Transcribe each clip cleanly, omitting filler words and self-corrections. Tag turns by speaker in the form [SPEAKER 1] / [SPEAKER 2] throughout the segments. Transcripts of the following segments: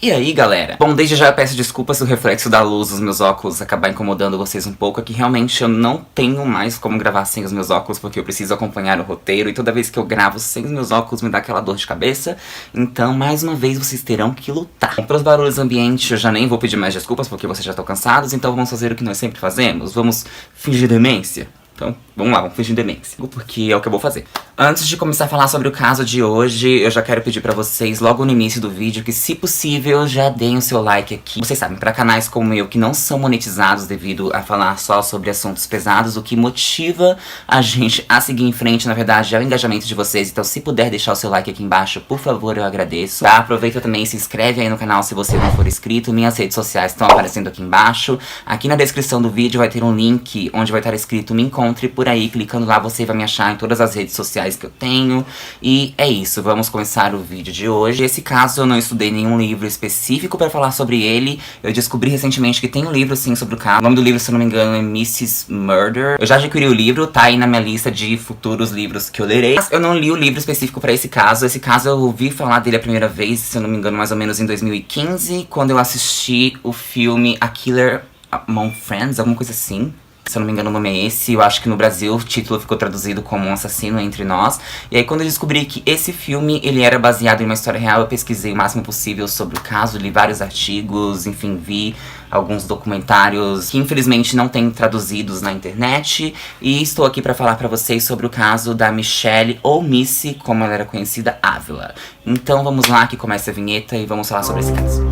[SPEAKER 1] E aí, galera? Bom, desde já eu peço desculpas se o reflexo da luz dos meus óculos acabar incomodando vocês um pouco. É que realmente eu não tenho mais como gravar sem os meus óculos, porque eu preciso acompanhar o roteiro. E toda vez que eu gravo sem os meus óculos me dá aquela dor de cabeça. Então, mais uma vez, vocês terão que lutar. Para os barulhos ambientes eu já nem vou pedir mais desculpas, porque vocês já estão cansados. Então vamos fazer o que nós sempre fazemos. Vamos fingir demência. Então, vamos lá, vamos fingir demência, porque é o que eu vou fazer. Antes de começar a falar sobre o caso de hoje, eu já quero pedir pra vocês, logo no início do vídeo, que se possível, já deem o seu like aqui. Vocês sabem, pra canais como eu, que não são monetizados devido a falar só sobre assuntos pesados, o que motiva a gente a seguir em frente, na verdade, é o engajamento de vocês. Então, se puder deixar o seu like aqui embaixo, por favor, eu agradeço. Tá? Aproveita também e se inscreve aí no canal se você não for inscrito. Minhas redes sociais estão aparecendo aqui embaixo. Aqui na descrição do vídeo vai ter um link onde vai estar escrito "Me encontre por aí", clicando lá você vai me achar em todas as redes sociais que eu tenho. E é isso, vamos começar o vídeo de hoje. Esse caso eu não estudei nenhum livro específico pra falar sobre ele. Eu descobri recentemente que tem um livro sim sobre o caso. O nome do livro, se eu não me engano, é Mrs. Murder. Eu já adquiri o livro, tá aí na minha lista de futuros livros que eu lerei. Mas eu não li o livro específico pra esse caso. Esse caso eu ouvi falar dele a primeira vez, se eu não me engano, mais ou menos em 2015, quando eu assisti o filme A Killer Among Friends, alguma coisa assim. Se eu não me engano o nome é esse. Eu acho que no Brasil o título ficou traduzido como Um Assassino Entre Nós. E aí quando eu descobri que esse filme ele era baseado em uma história real, eu pesquisei o máximo possível sobre o caso, li vários artigos, enfim, vi alguns documentários que infelizmente não tem traduzidos na internet. E estou aqui pra falar pra vocês sobre o caso da Michelle, ou Missy, como ela era conhecida, Ávila. Então vamos lá, que começa a vinheta e vamos falar sobre esse caso.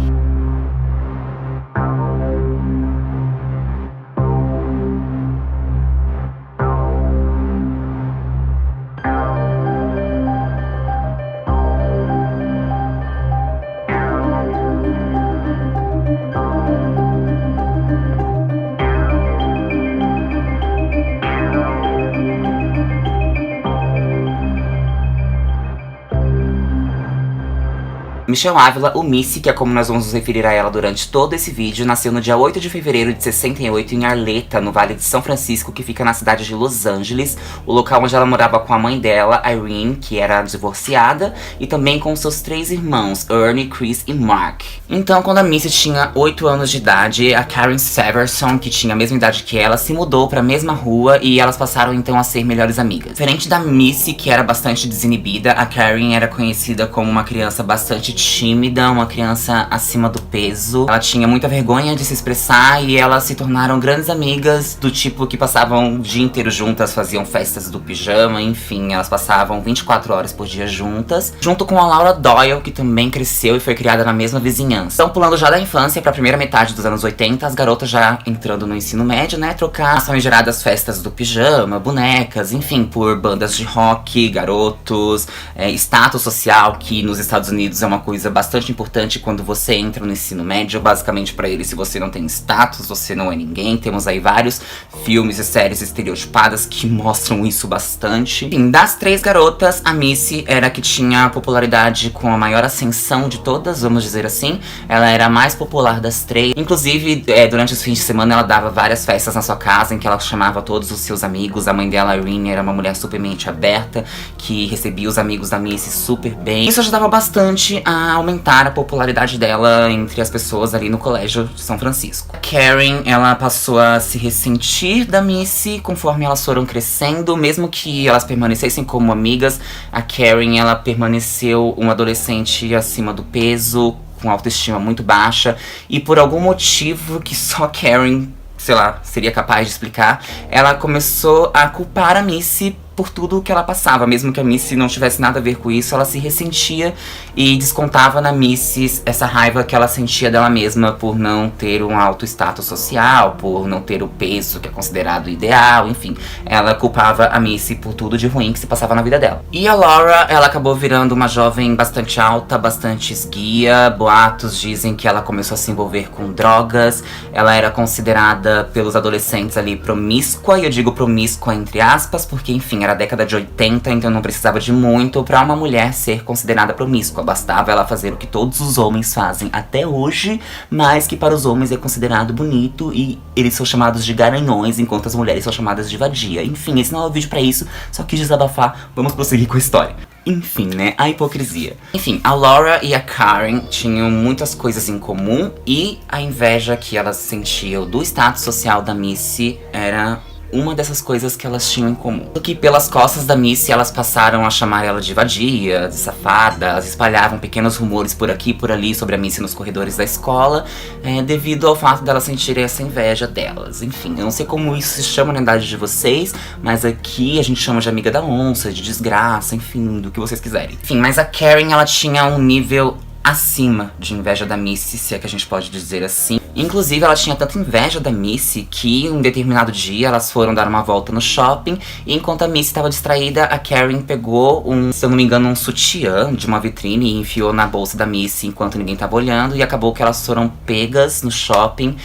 [SPEAKER 1] Michelle Ávila, ou Missy, que é como nós vamos nos referir a ela durante todo esse vídeo, nasceu no dia 8 de fevereiro de 68 em Arleta, no Vale de São Francisco, que fica na cidade de Los Angeles, o local onde ela morava com a mãe dela, Irene, que era divorciada, e também com seus 3 irmãos, Ernie, Chris e Mark. Então, quando a Missy tinha 8 anos de idade, a Karen Severson, que tinha a mesma idade que ela, se mudou para a mesma rua e elas passaram então a ser melhores amigas. Diferente da Missy, que era bastante desinibida, a Karen era conhecida como uma criança bastante tímida, uma criança acima do peso. Ela tinha muita vergonha de se expressar e elas se tornaram grandes amigas, do tipo que passavam o dia inteiro juntas, faziam festas do pijama, enfim, elas passavam 24 horas por dia juntas, junto com a Laura Doyle, que também cresceu e foi criada na mesma vizinhança. Então, pulando já da infância pra primeira metade dos anos 80, as garotas já entrando no ensino médio, né, trocar são geradas festas do pijama, bonecas, enfim, por bandas de rock, garotos, status social, que nos Estados Unidos é uma coisa bastante importante quando você entra no ensino médio. Basicamente pra eles, se você não tem status, você não é ninguém. Temos aí vários filmes e séries estereotipadas que mostram isso bastante. Enfim, das 3 garotas, a Missy era a que tinha a popularidade com a maior ascensão de todas, vamos dizer assim. Ela era a mais popular das 3. Inclusive, durante os fins de semana, ela dava várias festas na sua casa, em que ela chamava todos os seus amigos. A mãe dela, Irene, era uma mulher super mente aberta, que recebia os amigos da Missy super bem. Isso ajudava bastante a aumentar a popularidade dela entre as pessoas ali no colégio de São Francisco. Karen, ela passou a se ressentir da Missy conforme elas foram crescendo, mesmo que elas permanecessem como amigas. A Karen, ela permaneceu uma adolescente acima do peso, com autoestima muito baixa, e por algum motivo que só Karen, sei lá, seria capaz de explicar, ela começou a culpar a Missy por tudo que ela passava. Mesmo que a Missy não tivesse nada a ver com isso, ela se ressentia e descontava na Missy essa raiva que ela sentia dela mesma por não ter um alto status social, por não ter o peso que é considerado ideal, enfim. Ela culpava a Missy por tudo de ruim que se passava na vida dela. E a Laura, ela acabou virando uma jovem bastante alta, bastante esguia. Boatos dizem que ela começou a se envolver com drogas. Ela era considerada pelos adolescentes ali promíscua, e eu digo promíscua entre aspas, porque enfim, era a década de 80, então não precisava de muito pra uma mulher ser considerada promíscua. Bastava ela fazer o que todos os homens fazem até hoje, mas que para os homens é considerado bonito e eles são chamados de garanhões, enquanto as mulheres são chamadas de vadia. Enfim, esse não é o vídeo pra isso, só quis desabafar, vamos prosseguir com a história. Enfim, né? A hipocrisia. Enfim, a Laura e a Karen tinham muitas coisas em comum e a inveja que elas sentiam do status social da Missy era uma dessas coisas que elas tinham em comum. Só que pelas costas da Missy, elas passaram a chamar ela de vadia, de safada. Elas espalhavam pequenos rumores por aqui e por ali sobre a Missy nos corredores da escola, devido ao fato delas sentirem essa inveja delas. Enfim, eu não sei como isso se chama na idade de vocês, mas aqui a gente chama de amiga da onça, de desgraça, enfim, do que vocês quiserem. Enfim, mas a Karen, ela tinha um nível acima de inveja da Missy, se é que a gente pode dizer assim. Inclusive, ela tinha tanta inveja da Missy que, em um determinado dia, elas foram dar uma volta no shopping. E enquanto a Missy estava distraída, a Karen pegou se eu não me engano, um sutiã de uma vitrine e enfiou na bolsa da Missy enquanto ninguém estava olhando. E acabou que elas foram pegas no shopping.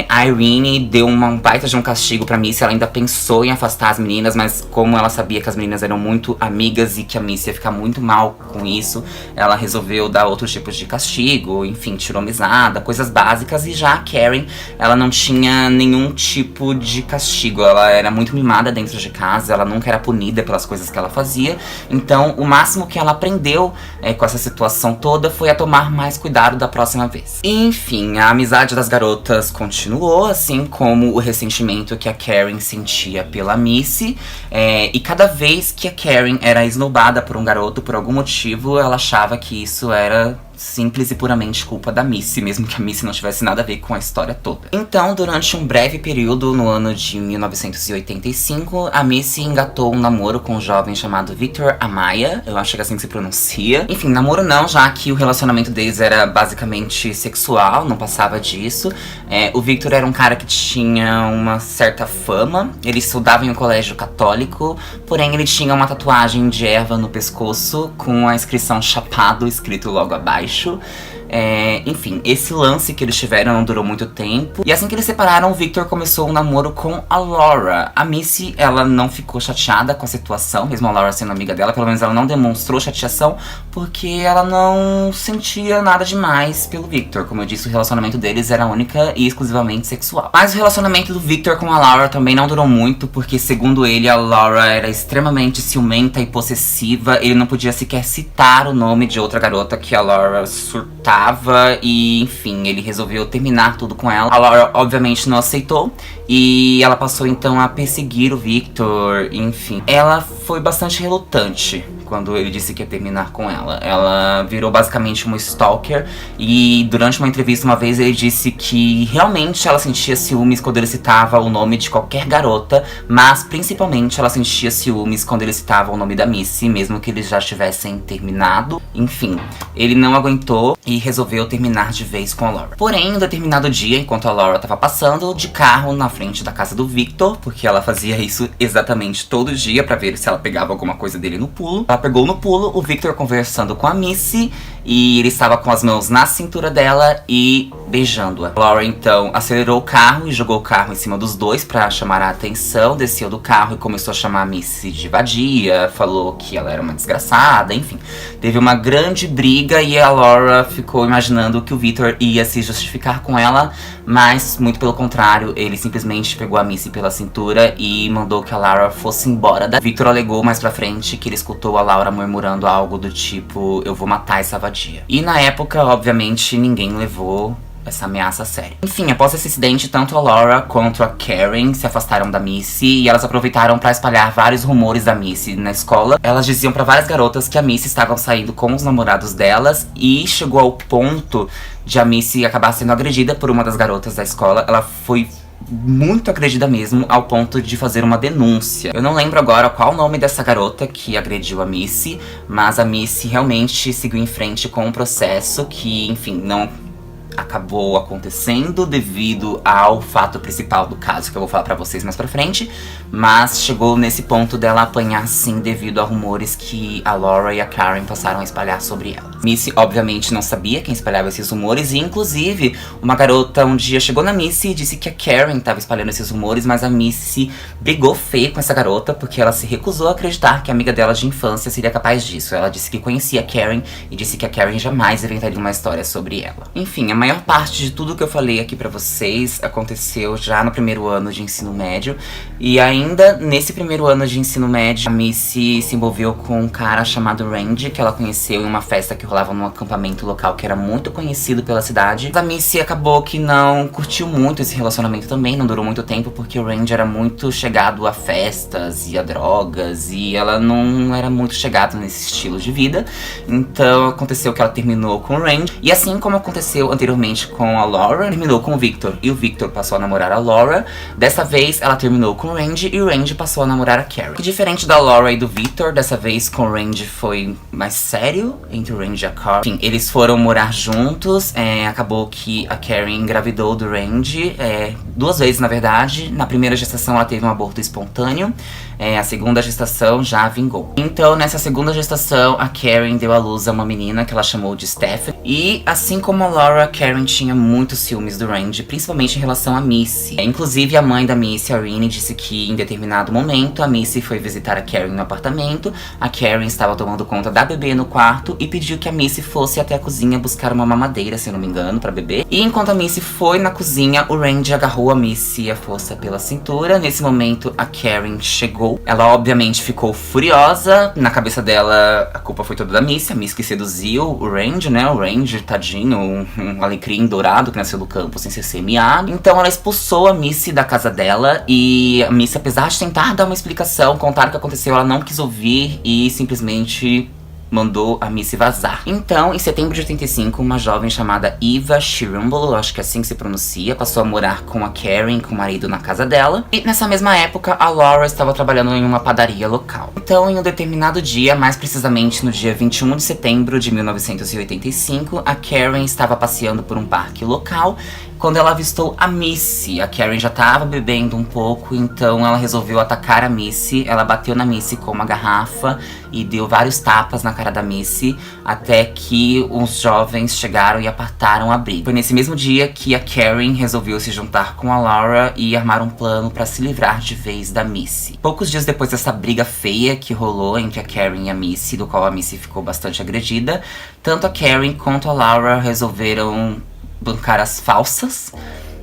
[SPEAKER 1] A Irene deu uma baita de um castigo pra Missy. Ela ainda pensou em afastar as meninas, mas como ela sabia que as meninas eram muito amigas e que a Missy ia ficar muito mal com isso, ela resolveu dar outros tipos de castigo. Enfim, tirou mesada, coisas básicas. E já a Karen, ela não tinha nenhum tipo de castigo. Ela era muito mimada dentro de casa, ela nunca era punida pelas coisas que ela fazia. Então, o máximo que ela aprendeu com essa situação toda foi a tomar mais cuidado da próxima vez. Enfim, a amizade das garotas continuou, assim como o ressentimento que a Karen sentia pela Missy. E cada vez que a Karen era esnobada por um garoto, por algum motivo, ela achava que isso era simples e puramente culpa da Missy, mesmo que a Missy não tivesse nada a ver com a história toda. Então, durante um breve período, no ano de 1985, a Missy engatou um namoro com um jovem chamado Victor Amaya. Eu acho que é assim que se pronuncia. Enfim, namoro não, já que o relacionamento deles era basicamente sexual, não passava disso. O Victor era um cara que tinha uma certa fama. Ele estudava em um colégio católico, porém ele tinha uma tatuagem de erva no pescoço com a inscrição Chapado escrito logo abaixo. Enfim, esse lance que eles tiveram não durou muito tempo. E assim que eles separaram, o Victor começou um namoro com a Laura. A Missy, ela não ficou chateada com a situação, mesmo a Laura sendo amiga dela. Pelo menos ela não demonstrou chateação, porque ela não sentia nada demais pelo Victor. Como eu disse, o relacionamento deles era única e exclusivamente sexual. Mas o relacionamento do Victor com a Laura também não durou muito, porque segundo ele, a Laura era extremamente ciumenta e possessiva. Ele não podia sequer citar o nome de outra garota que a Laura surtava. E, enfim, ele resolveu terminar tudo com ela. A Laura, obviamente, não aceitou. E ela passou, então, a perseguir o Victor. Enfim, ela foi bastante relutante quando ele disse que ia terminar com ela. Ela virou basicamente uma stalker. E durante uma entrevista uma vez ele disse que realmente ela sentia ciúmes quando ele citava o nome de qualquer garota, mas principalmente ela sentia ciúmes quando ele citava o nome da Missy, mesmo que eles já tivessem terminado. Enfim, ele não aguentou e resolveu terminar de vez com a Laura. Porém, em um determinado dia, enquanto a Laura tava passando de carro na frente da casa do Victor, porque ela fazia isso exatamente todo dia pra ver se ela pegava alguma coisa dele no pulo. Ela pegou no pulo, o Victor conversando com a Missy, e ele estava com as mãos na cintura dela e beijando-a. Laura então acelerou o carro e jogou o carro em cima dos dois pra chamar a atenção, desceu do carro e começou a chamar a Missy de vadia, falou que ela era uma desgraçada, enfim. Teve uma grande briga e a Laura ficou imaginando que o Victor ia se justificar com ela, mas muito pelo contrário, ele simplesmente pegou a Missy pela cintura e mandou que a Laura fosse embora. Victor alegou mais pra frente que ele escutou a Laura murmurando algo do tipo, eu vou matar essa vadia. E na época, obviamente, ninguém levou essa ameaça a sério. Enfim, após esse incidente, tanto a Laura quanto a Karen se afastaram da Missy e elas aproveitaram pra espalhar vários rumores da Missy na escola. Elas diziam pra várias garotas que a Missy estava saindo com os namorados delas e chegou ao ponto de a Missy acabar sendo agredida por uma das garotas da escola. Ela foi muito agredida mesmo, ao ponto de fazer uma denúncia. Eu não lembro agora qual o nome dessa garota que agrediu a Missy, mas a Missy realmente seguiu em frente com um processo que, enfim, não acabou acontecendo devido ao fato principal do caso, que eu vou falar pra vocês mais pra frente. Mas chegou nesse ponto dela apanhar sim devido a rumores que a Laura e a Karen passaram a espalhar sobre ela. Missy obviamente não sabia quem espalhava esses rumores e inclusive uma garota um dia chegou na Missy e disse que a Karen tava espalhando esses rumores, mas a Missy brigou feio com essa garota porque ela se recusou a acreditar que a amiga dela de infância seria capaz disso. Ela disse que conhecia a Karen e disse que a Karen jamais inventaria uma história sobre ela. Enfim, a maior parte de tudo que eu falei aqui pra vocês aconteceu já no primeiro ano de ensino médio. E ainda nesse primeiro ano de ensino médio, a Missy se envolveu com um cara chamado Randy, que ela conheceu em uma festa que rolava num acampamento local que era muito conhecido pela cidade. A Missy acabou que não curtiu muito esse relacionamento também, não durou muito tempo, porque o Randy era muito chegado a festas e a drogas, e ela não era muito chegada nesse estilo de vida. Então aconteceu que ela terminou com o Randy, e assim como aconteceu anteriormente com a Laura, terminou com o Victor, e o Victor passou a namorar a Laura. Dessa vez ela terminou com o Randy e o Randy passou a namorar a Carrie. E diferente da Laura e do Victor, dessa vez com o Randy foi mais sério, entre o Randy e a Carrie. Enfim, eles foram morar juntos, acabou que a Carrie engravidou do Randy, 2 vezes na verdade. Na primeira gestação ela teve um aborto espontâneo, a segunda gestação já vingou. Então nessa segunda gestação a Karen deu à luz a uma menina que ela chamou de Stephanie. E assim como a Laura, a Karen tinha muitos ciúmes do Randy, principalmente em relação a Missy. Inclusive a mãe da Missy, a Rini, disse que em determinado momento a Missy foi visitar a Karen no apartamento. A Karen estava tomando conta da bebê no quarto e pediu que a Missy fosse até a cozinha buscar uma mamadeira, se eu não me engano, pra bebê. E enquanto a Missy foi na cozinha, o Randy agarrou a Missy à força pela cintura. Nesse momento a Karen chegou. Ela obviamente ficou furiosa. Na cabeça dela a culpa foi toda da Missy, a Missy que seduziu o Randy, né? O Randy, tadinho, um alecrim dourado que nasceu do campo sem ser semeado. Então ela expulsou a Missy da casa dela, e a Missy, apesar de tentar dar uma explicação, contar o que aconteceu, ela não quis ouvir e simplesmente mandou a Missy vazar. Então, em setembro de 85, uma jovem chamada Eva Shirumble, acho que é assim que se pronuncia, passou a morar com a Karen, com o marido, na casa dela. E nessa mesma época, a Laura estava trabalhando em uma padaria local. Então, em um determinado dia, mais precisamente no dia 21 de setembro de 1985, a Karen estava passeando por um parque local quando ela avistou a Missy. A Karen já estava bebendo um pouco, então ela resolveu atacar a Missy. Ela bateu na Missy com uma garrafa e deu vários tapas na cara da Missy, até que os jovens chegaram e apartaram a briga. Foi nesse mesmo dia que a Karen resolveu se juntar com a Laura e armar um plano para se livrar de vez da Missy. Poucos dias depois dessa briga feia que rolou entre a Karen e a Missy, do qual a Missy ficou bastante agredida, tanto a Karen quanto a Laura resolveram bancar as falsas.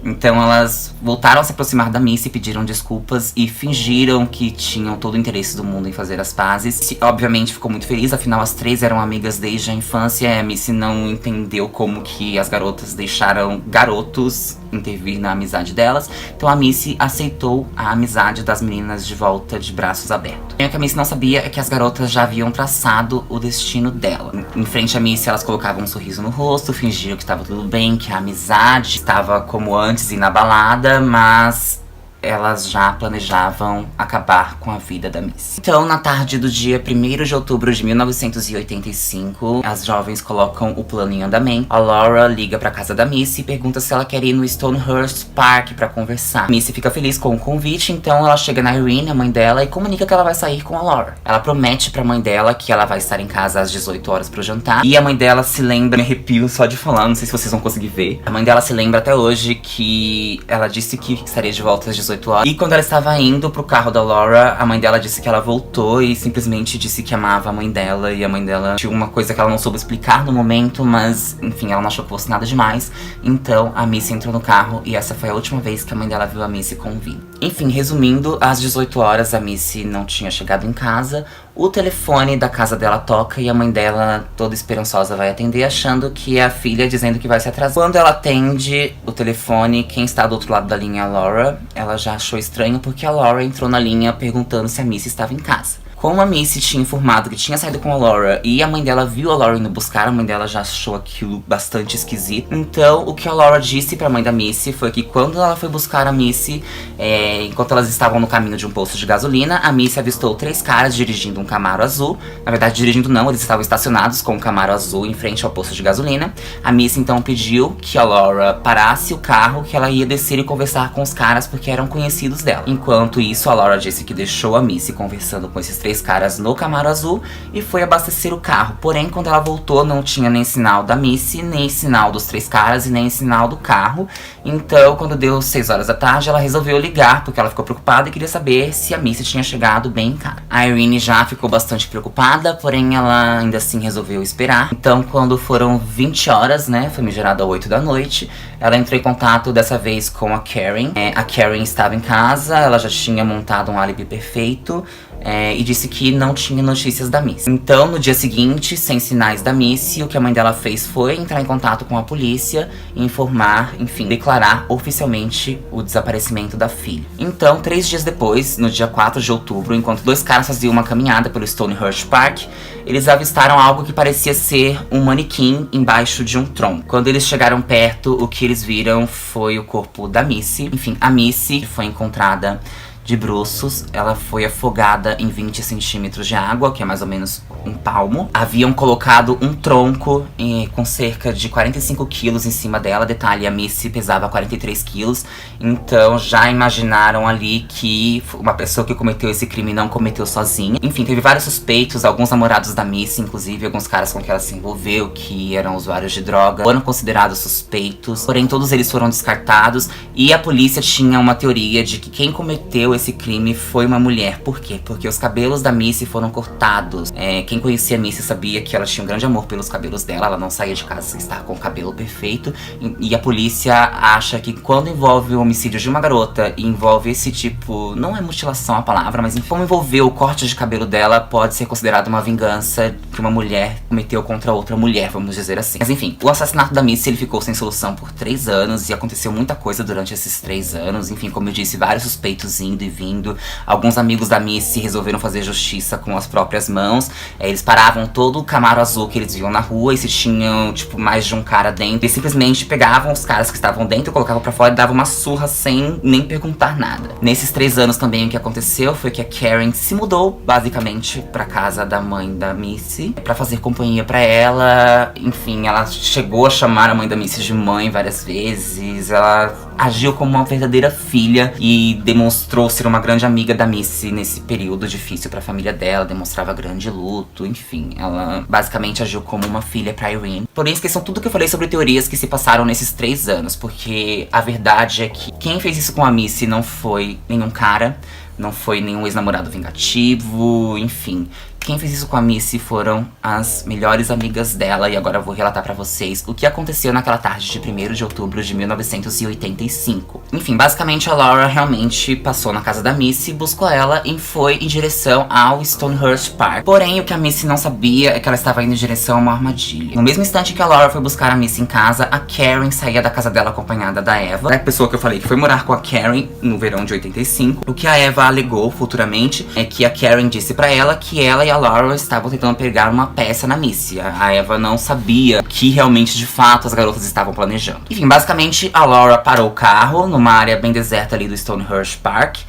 [SPEAKER 1] Então elas voltaram a se aproximar da Missy, pediram desculpas e fingiram que tinham todo o interesse do mundo em fazer as pazes. Missy, obviamente, ficou muito feliz, afinal as 3 eram amigas desde a infância. A Missy não entendeu como que as garotas deixaram garotos intervir na amizade delas. Então a Missy aceitou a amizade das meninas de volta de braços abertos. O que a Missy não sabia é que as garotas já haviam traçado o destino dela. Em frente à Missy, elas colocavam um sorriso no rosto, fingiram que estava tudo bem, que a amizade estava como antes e na balada, mas elas já planejavam acabar com a vida da Missy. Então, na tarde do dia 1º de outubro de 1985, as jovens colocam o plano em andamento. A Laura liga pra casa da Missy e pergunta se ela quer ir no Stonehurst Park pra conversar. A Missy fica feliz com o convite, então ela chega na Irene, a mãe dela, e comunica que ela vai sair com a Laura. Ela promete pra mãe dela que ela vai estar em casa às 18 horas pro jantar. E a mãe dela se lembra, me arrepio só de falar, não sei se vocês vão conseguir ver. A mãe dela se lembra até hoje que ela disse que estaria de volta às 18 horas. E quando ela estava indo pro carro da Laura, a mãe dela disse que ela voltou e simplesmente disse que amava a mãe dela. E a mãe dela tinha uma coisa que ela não soube explicar no momento, mas enfim, ela não achou que fosse nada demais. Então a Missy entrou no carro e essa foi a última vez que a mãe dela viu a Missy com vida. Enfim, resumindo, às 18 horas a Missy não tinha chegado em casa. O telefone da casa dela toca e a mãe dela, toda esperançosa, vai atender, achando que é a filha dizendo que vai se atrasar. Quando ela atende o telefone, quem está do outro lado da linha é a Laura. Ela já achou estranho porque a Laura entrou na linha perguntando se a Missy estava em casa. Como a Missy tinha informado que tinha saído com a Laura e a mãe dela viu a Laura indo buscar, a mãe dela já achou aquilo bastante esquisito. Então, o que a Laura disse pra mãe da Missy foi que quando ela foi buscar a Missy, enquanto elas estavam no caminho de um posto de gasolina, a Missy avistou 3 caras dirigindo um Camaro azul. Na verdade, dirigindo não, eles estavam estacionados com um Camaro azul em frente ao posto de gasolina. A Missy então pediu que a Laura parasse o carro, que ela ia descer e conversar com os caras porque eram conhecidos dela. Enquanto isso, a Laura disse que deixou a Missy conversando com esses 3 três caras no Camaro azul e foi abastecer o carro. Porém, quando ela voltou, não tinha nem sinal da Missy, nem sinal dos três caras e nem sinal do carro. Então, quando deu 6 horas da tarde, ela resolveu ligar, porque ela ficou preocupada e queria saber se a Missy tinha chegado bem em casa. A Irene já ficou bastante preocupada, porém ela ainda assim resolveu esperar. Então, quando foram 20 horas, né, famigerada 8 da noite, ela entrou em contato dessa vez com a Karen. A Karen estava em casa, ela já tinha montado um álibi perfeito. E disse que não tinha notícias da Missy. Então, no dia seguinte, sem sinais da Missy, o que a mãe dela fez foi entrar em contato com a polícia e informar, enfim, declarar oficialmente o desaparecimento da filha. Então, 3 dias depois, no dia 4 de outubro, enquanto 2 caras faziam uma caminhada pelo Stonehurst Park, eles avistaram algo que parecia ser um manequim embaixo de um tronco. Quando eles chegaram perto, o que eles viram foi o corpo da Missy. Enfim, a Missy foi encontrada de bruços, ela foi afogada em 20 centímetros de água, que é mais ou menos um palmo. Haviam colocado um tronco com cerca de 45 quilos em cima dela. Detalhe, a Missy pesava 43 quilos. Então já imaginaram ali que uma pessoa que cometeu esse crime não cometeu sozinha. Enfim, teve vários suspeitos, alguns namorados da Missy, inclusive alguns caras com que ela se envolveu, que eram usuários de droga, foram considerados suspeitos. Porém, todos eles foram descartados e a polícia tinha uma teoria de que quem cometeu esse crime foi uma mulher. Por quê? Porque os cabelos da Missy foram cortados. Quem conhecia a Missy sabia que ela tinha um grande amor pelos cabelos dela. Ela não saía de casa sem estar com o cabelo perfeito. E a polícia acha que quando envolve o homicídio de uma garota e envolve esse tipo, não é mutilação a palavra, mas como envolver o corte de cabelo dela, pode ser considerado uma vingança que uma mulher cometeu contra outra mulher, vamos dizer assim. Mas enfim, o assassinato da Missy, ele ficou sem solução por 3 anos e aconteceu muita coisa durante esses 3 anos. Enfim, como eu disse, vários suspeitos indo e vindo. Alguns amigos da Missy resolveram fazer justiça com as próprias mãos. Eles paravam todo o Camaro azul que eles viam na rua, e se tinham, tipo, mais de um cara dentro, eles simplesmente pegavam os caras que estavam dentro, colocavam pra fora e davam uma surra sem nem perguntar nada. Nesses 3 anos também o que aconteceu foi que a Karen se mudou, basicamente, pra casa da mãe da Missy, pra fazer companhia pra ela. Enfim, ela chegou a chamar a mãe da Missy de mãe várias vezes. Ela agiu como uma verdadeira filha e demonstrou ser uma grande amiga da Missy nesse período difícil pra família dela, demonstrava grande luto, enfim. Ela basicamente agiu como uma filha pra Irene. Porém, esqueçam tudo que eu falei sobre teorias que se passaram nesses 3 anos, porque a verdade é que quem fez isso com a Missy não foi nenhum cara, não foi nenhum ex-namorado vingativo, enfim. Quem fez isso com a Missy foram as melhores amigas dela, e agora eu vou relatar pra vocês o que aconteceu naquela tarde de 1º de outubro de 1985. Enfim, basicamente a Laura realmente passou na casa da Missy, buscou ela e foi em direção ao Stonehurst Park. Porém, o que a Missy não sabia é que ela estava indo em direção a uma armadilha. No mesmo instante que a Laura foi buscar a Missy em casa, a Karen saía da casa dela acompanhada da Eva, a pessoa que eu falei que foi morar com a Karen no verão de 85. O que a Eva alegou futuramente é que a Karen disse pra ela que ela e a Laura estavam tentando pegar uma peça na Missy. A Eva não sabia que realmente, de fato, as garotas estavam planejando. Enfim, basicamente, a Laura parou o carro numa área bem deserta ali do Stonehurst Park.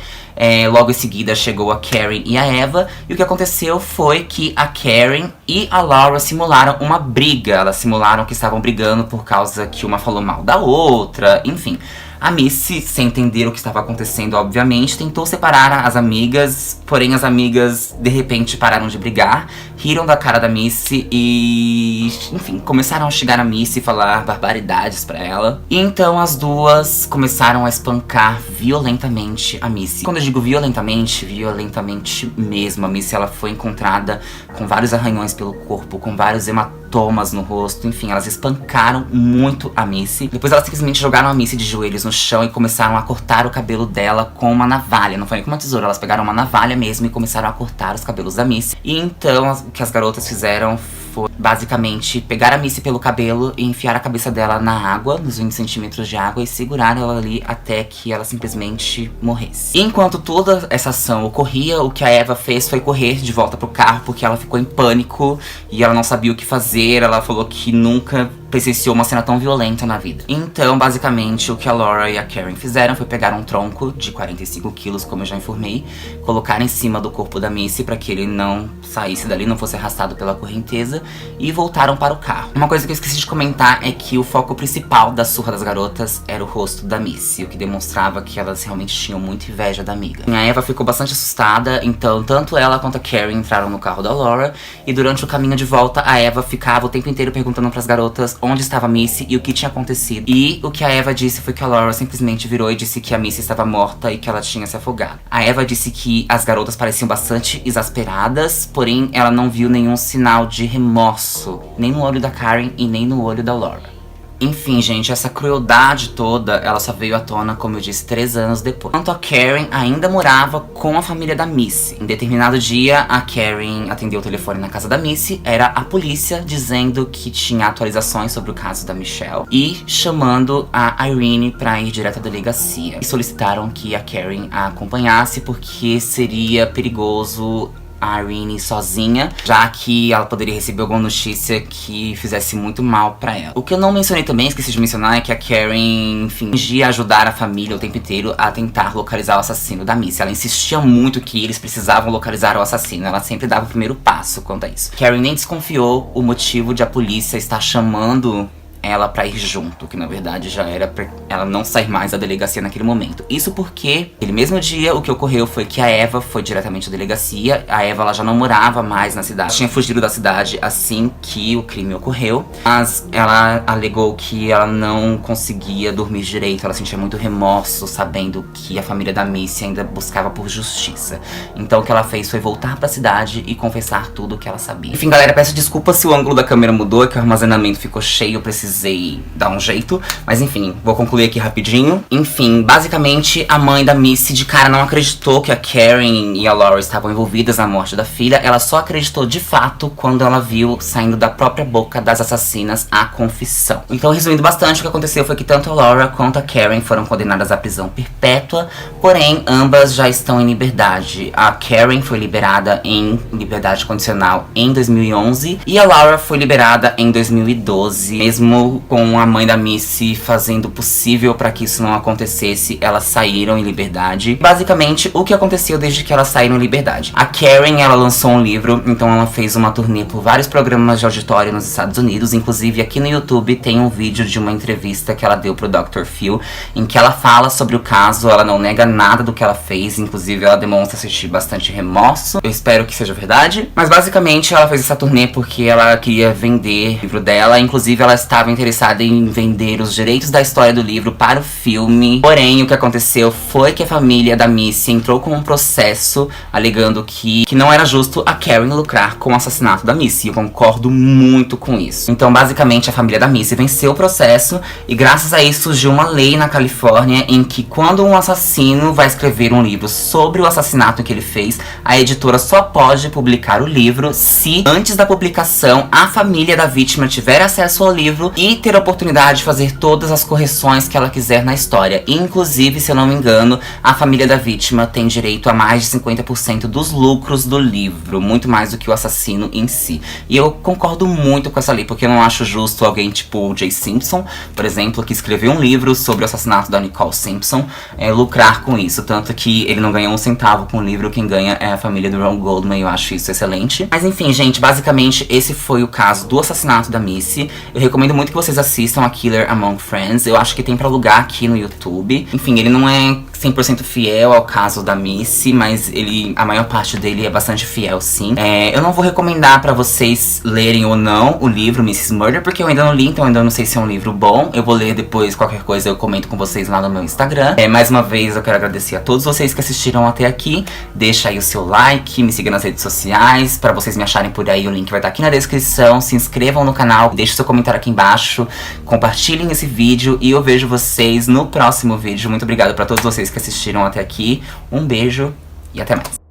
[SPEAKER 1] Logo em seguida chegou a Karen e a Eva, e o que aconteceu foi que a Karen e a Laura simularam uma briga. Elas simularam que estavam brigando por causa que uma falou mal da outra, enfim. A Missy, sem entender o que estava acontecendo, obviamente, tentou separar as amigas, porém as amigas, de repente, pararam de brigar, riram da cara da Missy e, enfim, começaram a chegar a Missy e falar barbaridades pra ela. E então as duas começaram a espancar violentamente a Missy. Quando eu digo violentamente, violentamente mesmo. A Missy, ela foi encontrada com vários arranhões pelo corpo, com vários hematomas no rosto, enfim, elas espancaram muito a Missy. Depois elas simplesmente jogaram a Missy de joelhos no chão e começaram a cortar o cabelo dela com uma navalha. Não foi nem com uma tesoura, elas pegaram uma navalha mesmo e começaram a cortar os cabelos da Missy. E então o que as garotas fizeram foi basicamente pegar a Missy pelo cabelo e enfiar a cabeça dela na água, nos 20 centímetros de água, e segurar ela ali até que ela simplesmente morresse. E enquanto toda essa ação ocorria, o que a Eva fez foi correr de volta pro carro, porque ela ficou em pânico e ela não sabia o que fazer. Ela falou que nunca presenciou uma cena tão violenta na vida. Então, basicamente, o que a Laura e a Karen fizeram foi pegar um tronco de 45 quilos, como eu já informei, colocar em cima do corpo da Missy pra que ele não saísse dali, não fosse arrastado pela correnteza, e voltaram para o carro. Uma coisa que eu esqueci de comentar é que o foco principal da surra das garotas era o rosto da Missy, o que demonstrava que elas realmente tinham muita inveja da amiga. A Eva ficou bastante assustada, então tanto ela quanto a Karen entraram no carro da Laura, e durante o caminho de volta, a Eva ficava o tempo inteiro perguntando pras garotas onde estava a Missy e o que tinha acontecido. E o que a Eva disse foi que a Laura simplesmente virou e disse que a Missy estava morta e que ela tinha se afogado. A Eva disse que as garotas pareciam bastante exasperadas, porém ela não viu nenhum sinal de remorso, nem no olho da Karen e nem no olho da Laura. Enfim, gente, essa crueldade toda, ela só veio à tona, como eu disse, 3 anos depois. Enquanto a Karen ainda morava com a família da Missy. Em determinado dia, a Karen atendeu o telefone na casa da Missy. Era a polícia dizendo que tinha atualizações sobre o caso da Michelle e chamando a Irene pra ir direto à delegacia. E solicitaram que a Karen a acompanhasse porque seria perigoso a Irene sozinha, já que ela poderia receber alguma notícia que fizesse muito mal pra ela. O que eu não mencionei também, esqueci de mencionar, é que a Karen, enfim, fingia ajudar a família o tempo inteiro a tentar localizar o assassino da Missy. Ela insistia muito que eles precisavam localizar o assassino, ela sempre dava o primeiro passo quanto a isso. Karen nem desconfiou o motivo de a polícia estar chamando ela pra ir junto, que na verdade já era pra ela não sair mais da delegacia naquele momento. Isso porque, naquele mesmo dia, o que ocorreu foi que a Eva foi diretamente à delegacia. A Eva, ela já não morava mais na cidade, tinha fugido da cidade assim que o crime ocorreu, mas ela alegou que ela não conseguia dormir direito, ela sentia muito remorso sabendo que a família da Missy ainda buscava por justiça. Então o que ela fez foi voltar pra cidade e confessar tudo o que ela sabia. Enfim, galera, peço desculpas se o ângulo da câmera mudou, é que o armazenamento ficou cheio, eu precisei dar um jeito, mas enfim, vou concluir aqui rapidinho. Enfim, basicamente a mãe da Missy de cara não acreditou que a Karen e a Laura estavam envolvidas na morte da filha. Ela só acreditou de fato quando ela viu saindo da própria boca das assassinas a confissão. Então, resumindo bastante, o que aconteceu foi que tanto a Laura quanto a Karen foram condenadas à prisão perpétua, porém ambas já estão em liberdade. A Karen foi liberada em liberdade condicional em 2011 e a Laura foi liberada em 2012, mesmo com a mãe da Missy fazendo o possível para que isso não acontecesse. Elas saíram em liberdade. Basicamente, o que aconteceu desde que elas saíram em liberdade? A Karen, ela lançou um livro, então ela fez uma turnê por vários programas de auditório nos Estados Unidos. Inclusive, aqui no YouTube tem um vídeo de uma entrevista que ela deu pro Dr. Phil, em que ela fala sobre o caso, ela não nega nada do que ela fez, inclusive ela demonstra sentir bastante remorso. Eu espero que seja verdade. Mas basicamente, ela fez essa turnê porque ela queria vender o livro dela, inclusive ela estava interessada em vender os direitos da história do livro para o filme. Porém, o que aconteceu foi que a família da Missy entrou com um processo alegando que não era justo a Karen lucrar com o assassinato da Missy. Eu concordo muito com isso. Então, basicamente, a família da Missy venceu o processo e graças a isso surgiu uma lei na Califórnia em que quando um assassino vai escrever um livro sobre o assassinato que ele fez, a editora só pode publicar o livro se, antes da publicação, a família da vítima tiver acesso ao livro e ter a oportunidade de fazer todas as correções que ela quiser na história. Inclusive, se eu não me engano, a família da vítima tem direito a mais de 50% dos lucros do livro, muito mais do que o assassino em si. E eu concordo muito com essa lei, porque eu não acho justo alguém tipo o J. Simpson, por exemplo, que escreveu um livro sobre o assassinato da Nicole Simpson, lucrar com isso. Tanto que ele não ganhou um centavo com o livro, quem ganha é a família do Ron Goldman, e eu acho isso excelente. Mas enfim, gente, basicamente esse foi o caso do assassinato da Missy. Eu recomendo muito que vocês assistam a Killer Among Friends. Eu acho que tem pra alugar aqui no YouTube. Enfim, ele não é 100% fiel ao caso da Missy, mas a maior parte dele é bastante fiel, sim. Eu não vou recomendar pra vocês lerem ou não o livro Mrs. Murder, porque eu ainda não li, então eu ainda não sei se é um livro bom. Eu vou ler depois, qualquer coisa eu comento com vocês lá no meu Instagram. Mais uma vez eu quero agradecer a todos vocês que assistiram até aqui. Deixa aí o seu like, me siga nas redes sociais. Pra vocês me acharem por aí, o link vai estar aqui na descrição. Se inscrevam no canal, deixe seu comentário aqui embaixo, compartilhem esse vídeo e eu vejo vocês no próximo vídeo. Muito obrigado pra todos vocês que assistiram até aqui. Um beijo e até mais.